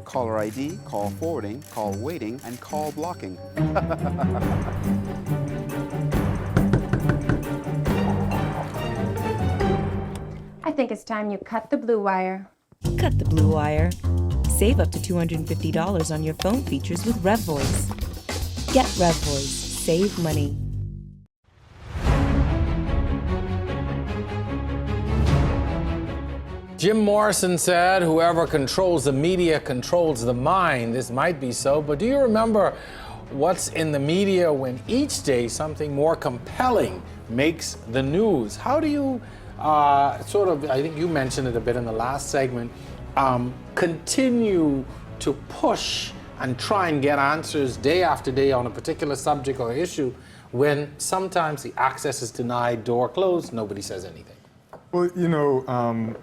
Caller ID, call forwarding, call waiting, and call blocking. I think it's time you cut the blue wire. Cut the blue wire. Save up to $250 on your phone features with RevVoice. Get RevVoice. Save money. Jim Morrison said, whoever controls the media controls the mind. This might be so, but do you remember what's in the media when each day something more compelling makes the news? How do you I think you mentioned it a bit in the last segment, continue to push and try and get answers day after day on a particular subject or issue when sometimes the access is denied, door closed, nobody says anything? Well, you know,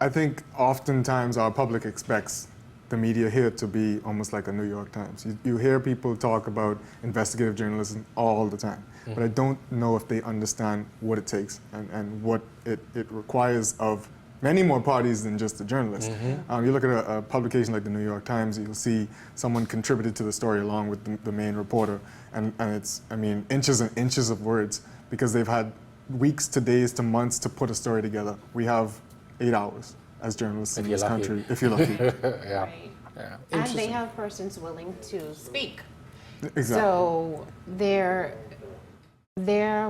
I think oftentimes our public expects the media here to be almost like a New York Times. You hear people talk about investigative journalism all the time, but I don't know if they understand what it takes and what it requires of many more parties than just the journalist. You look at a publication like the New York Times, you'll see someone contributed to the story along with the main reporter, and it's, I mean, inches and inches of words because they've had weeks to days to months to put a story together. We have 8 hours as journalists in this country, if you're lucky. Yeah. Yeah. And they have persons willing to speak. Exactly. So they're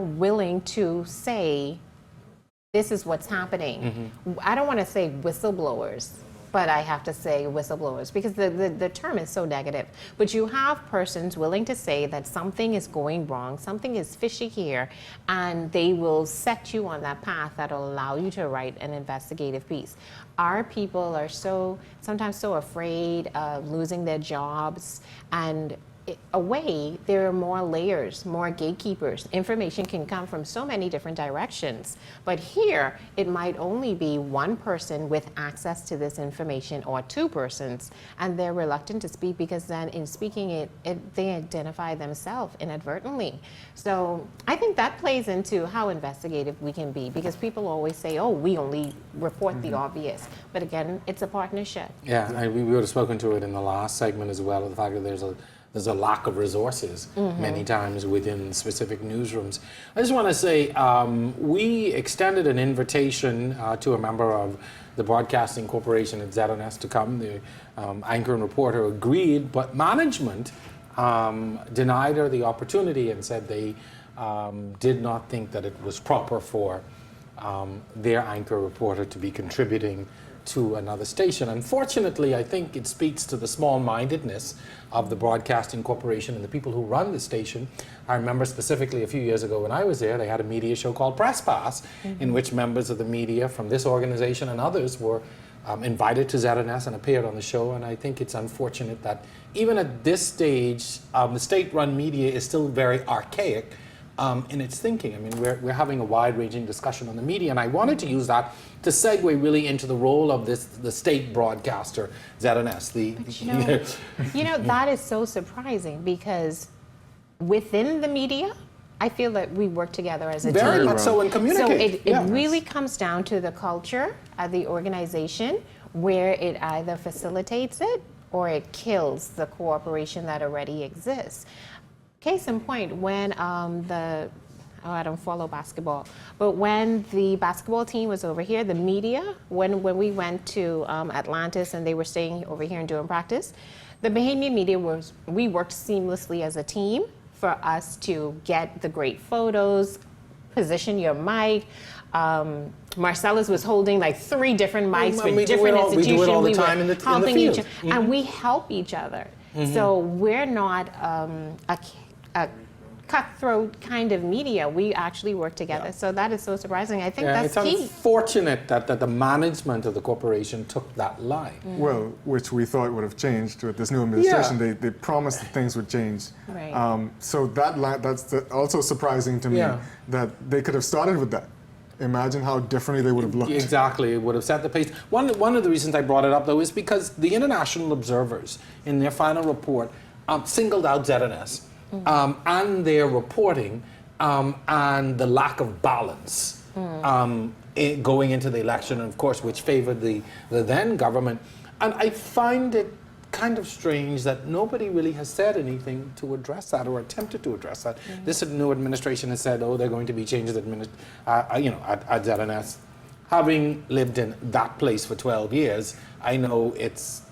willing to say, this is what's happening. I don't want to say whistleblowers, but I have to say whistleblowers because the term is so negative. But you have persons willing to say that something is going wrong, something is fishy here, and they will set you on that path that will allow you to write an investigative piece. Our people are sometimes so afraid of losing their jobs, and there are more layers, more gatekeepers. Information can come from so many different directions. But here, it might only be one person with access to this information or two persons, and they're reluctant to speak because then in speaking they identify themselves inadvertently. So I think that plays into how investigative we can be because people always say, oh, we only report the obvious. But again, it's a partnership. Yeah, we would have spoken to it in the last segment as well, the fact that there's a lack of resources many times within specific newsrooms. I just want to say we extended an invitation to a member of the Broadcasting Corporation at ZNS to come. The anchor and reporter agreed, but management denied her the opportunity and said they did not think that it was proper for their anchor reporter to be contributing to another station. Unfortunately, I think it speaks to the small-mindedness of the Broadcasting Corporation and the people who run the station. I remember specifically a few years ago when I was there, they had a media show called Press Pass, in which members of the media from this organization and others were invited to ZNS and appeared on the show. And I think it's unfortunate that even at this stage, the state-run media is still very archaic in its thinking. I mean, we're having a wide-ranging discussion on the media, and I wanted to use that to segue really into the role of the state broadcaster, ZNS. That is so surprising because within the media, I feel that we work together as a team. Very much so, and communicate. So it really comes down to the culture of the organization, where it either facilitates it or it kills the cooperation that already exists. Case in point, when I don't follow basketball, but when the basketball team was over here, the media, when we went to Atlantis and they were staying over here and doing practice, the Bahamian media we worked seamlessly as a team for us to get the great photos, position your mic. Marcellus was holding like 3 different mics for different institutions. We do it all the time in the field. And we help each other. So we're not a cutthroat kind of media. We actually work together. So that is so surprising. I think that's key. It's unfortunate that the management of the corporation took that line. Well, which we thought would have changed with this new administration. They promised that things would change. Right. So that's also surprising to me that they could have started with that. Imagine how differently they would have looked. Exactly, it would have set the pace. One of the reasons I brought it up, though, is because the international observers, in their final report, singled out ZNS and their reporting and the lack of balance going into the election, and of course, which favored the then government. And I find it kind of strange that nobody really has said anything to address that or attempted to address that. This new administration has said, oh, they're going to be changes at ZNS. Having lived in that place for 12 years, I know it's,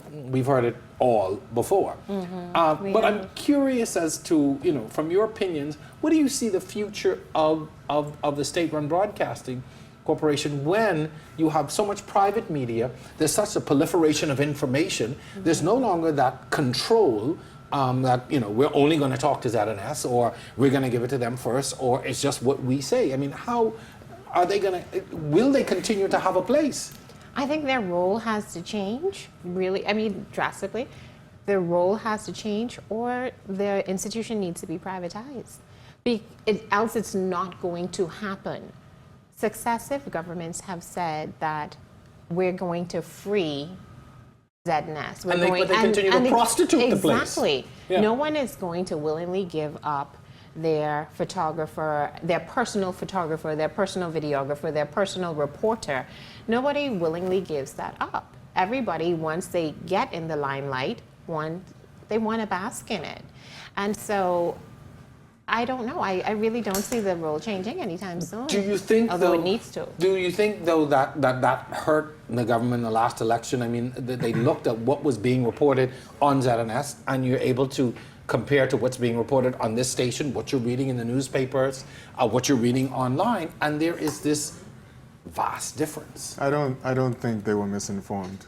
we've heard it all before. But I'm curious as to, from your opinions, what do you see the future of the state-run broadcasting corporation when you have so much private media, there's such a proliferation of information, there's no longer that control that, we're only going to talk to ZNS or we're going to give it to them first or it's just what we say. I mean, how are they going to, will they continue to have a place? I think their role has to change, really, drastically. Their role has to change or their institution needs to be privatized. Else it's not going to happen. Successive governments have said that we're going to free ZNS. But they continue to prostitute the place. Exactly. Yeah. No one is going to willingly give up their photographer, their personal videographer, their personal reporter. Nobody willingly gives that up. Everybody, once they get in the limelight, they want to bask in it. And so I don't know. I really don't see the role changing anytime soon. Do you think, although it needs to? Do you think, though, that hurt the government in the last election? I mean, they looked at what was being reported on ZNS, and you're able to compare to what's being reported on this station, what you're reading in the newspapers, what you're reading online, and there is this vast difference. I don't think they were misinformed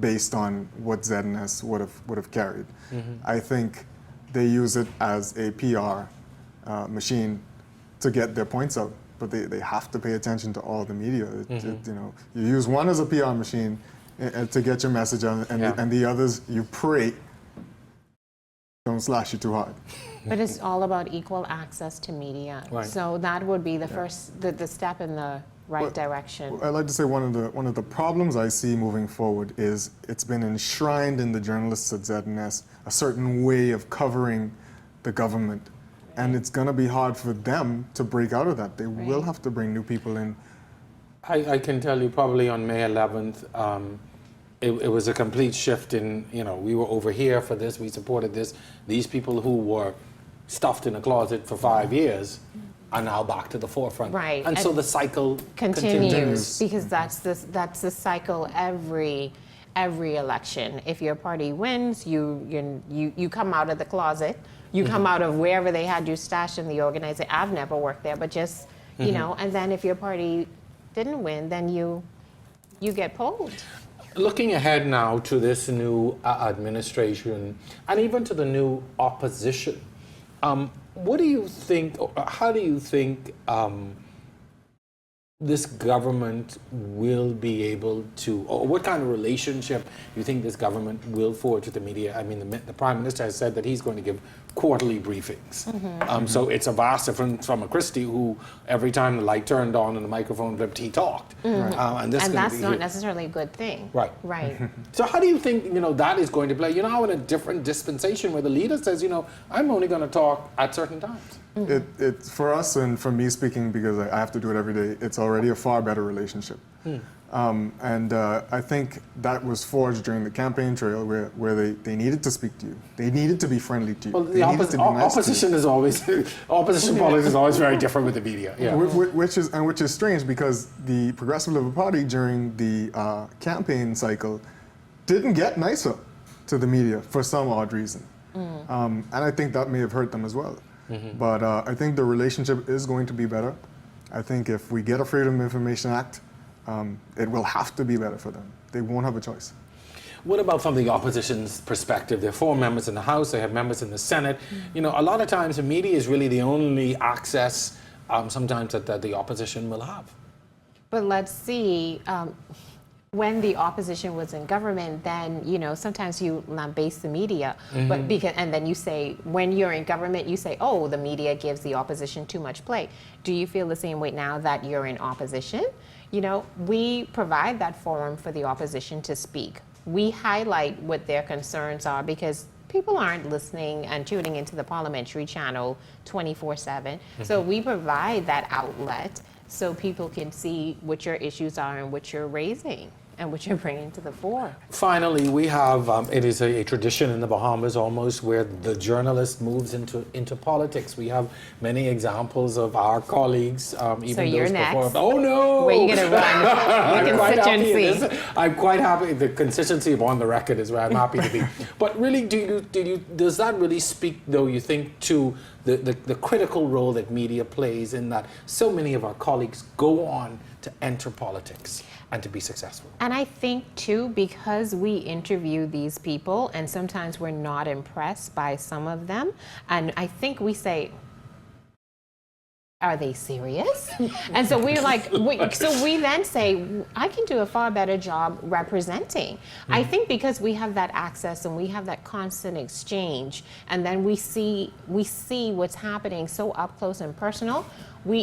based on what ZNS would have carried. I think they use it as a PR machine to get their points out, but they have to pay attention to all the media. You use one as a PR machine to get your message out, and the others you pray don't slash you too hard. But it's all about equal access to media. Right. So that would be the first, the step in the right direction. I'd like to say one of the problems I see moving forward is it's been enshrined in the journalists at ZNS a certain way of covering the government. And it's going to be hard for them to break out of that. They will have to bring new people in. I can tell you probably on May 11th, it was a complete shift in, we were over here for this, we supported this. These people who were stuffed in a closet for 5 years are now back to the forefront. Right. And so the cycle continues. Because that's the cycle every election. If your party wins, you come out of the closet. You come out of wherever they had you stashed in the organization. I've never worked there, but just, and then if your party didn't win, then you get pulled. Looking ahead now to this new administration and even to the new opposition, what do you think, or how do you think this government will be able to, or what kind of relationship you think this government will forge with the media? I mean, the Prime Minister has said that he's going to give quarterly briefings. So it's a vast difference from a Christie who, every time the light turned on and the microphone flipped, he talked. And that's not necessarily a good thing. Right. Right. So how do you think, that is going to play? You're now in a different dispensation where the leader says, I'm only going to talk at certain times. It for us, and for me speaking, because I have to do it every day, it's already a far better relationship. I think that was forged during the campaign trail where they needed to speak to you. They needed to be friendly to you. Well, they needed to be nice opposition to you. is always, opposition politics is always very different with the media. Yeah. Which is strange, because the Progressive Liberal Party during the campaign cycle didn't get nicer to the media for some odd reason. And I think that may have hurt them as well. But I think the relationship is going to be better. I think if we get a Freedom of Information Act, it will have to be better for them. They won't have a choice. What about from the opposition's perspective? There are 4 members in the House, they have members in the Senate. A lot of times the media is really the only access sometimes that the opposition will have. But let's see, when the opposition was in government, then, sometimes you lambaste the media, but and then you say, when you're in government, you say, oh, the media gives the opposition too much play. Do you feel the same way now that you're in opposition? We provide that forum for the opposition to speak. We highlight what their concerns are, because people aren't listening and tuning into the parliamentary channel 24/7. So we provide that outlet so people can see what your issues are and what you're raising and what you're bringing to the fore. Finally, we have, it is a tradition in the Bahamas almost, where the journalist moves into politics. We have many examples of our colleagues, even so you're those next. before. Oh no! Where are you going to run? The constituency. I'm quite happy. The consistency on the record is where I'm happy to be. But really, does that really speak, though, you think, to the critical role that media plays in that so many of our colleagues go on to enter politics and to be successful? And I think, too, because we interview these people, and sometimes we're not impressed by some of them, and I think we say, are they serious? And so we're like, so we then say, I can do a far better job representing. I think because we have that access and we have that constant exchange, and then we see what's happening so up close and personal.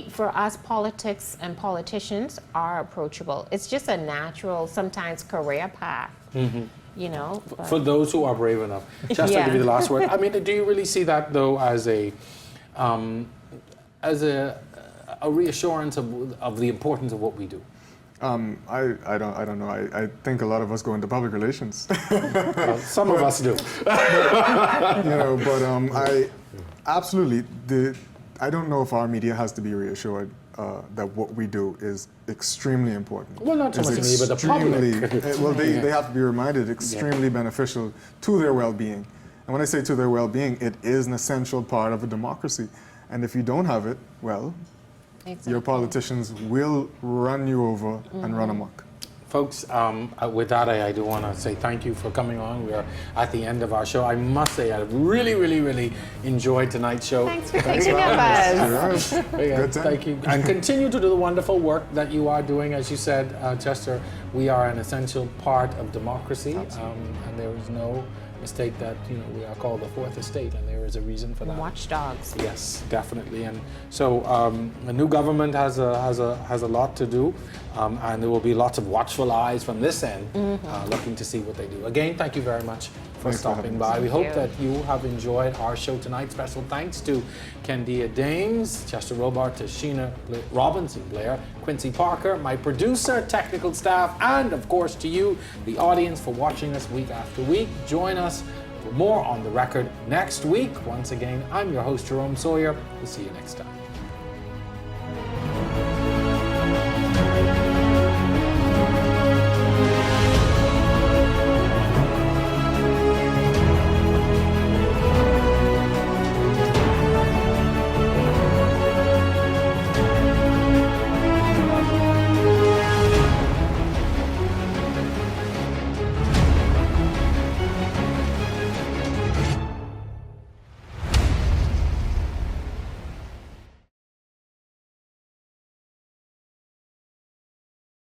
For us, politics and politicians are approachable. It's just a natural, sometimes, career path. For those who are brave enough. Just to give you the last word. I mean, do you really see that, though, as a reassurance of the importance of what we do? I don't know. I think a lot of us go into public relations. Well, some of us do. I absolutely. I don't know if our media has to be reassured that what we do is extremely important. Well, not so much me, but the public. Well, they have to be reminded, extremely beneficial to their well-being. And when I say to their well-being, it is an essential part of a democracy. And if you don't have it, well, your politicians will run you over and run amok. Folks, with that, I do want to say thank you for coming on. We are at the end of our show. I must say, I really, really, really enjoyed tonight's show. Thanks for thinking of us. Good time. Thank you. And continue to do the wonderful work that you are doing. As you said, Chester, we are an essential part of democracy, and there is no mistake that we are called the fourth estate, and there is a reason for that. Watchdogs. Yes, definitely. And so a new government has a lot to do, and there will be lots of watchful eyes from this end, looking to see what they do. Again, thank you very much for stopping by. We hope that you have enjoyed our show tonight. Special thanks to Kendia Dames, Chester Robart, Tashina Robinson Blair, Quincy Parker, my producer, technical staff, and of course to you, the audience, for watching us week after week. Join us for more On the Record next week. Once again, I'm your host, Jerome Sawyer. We'll see you next time.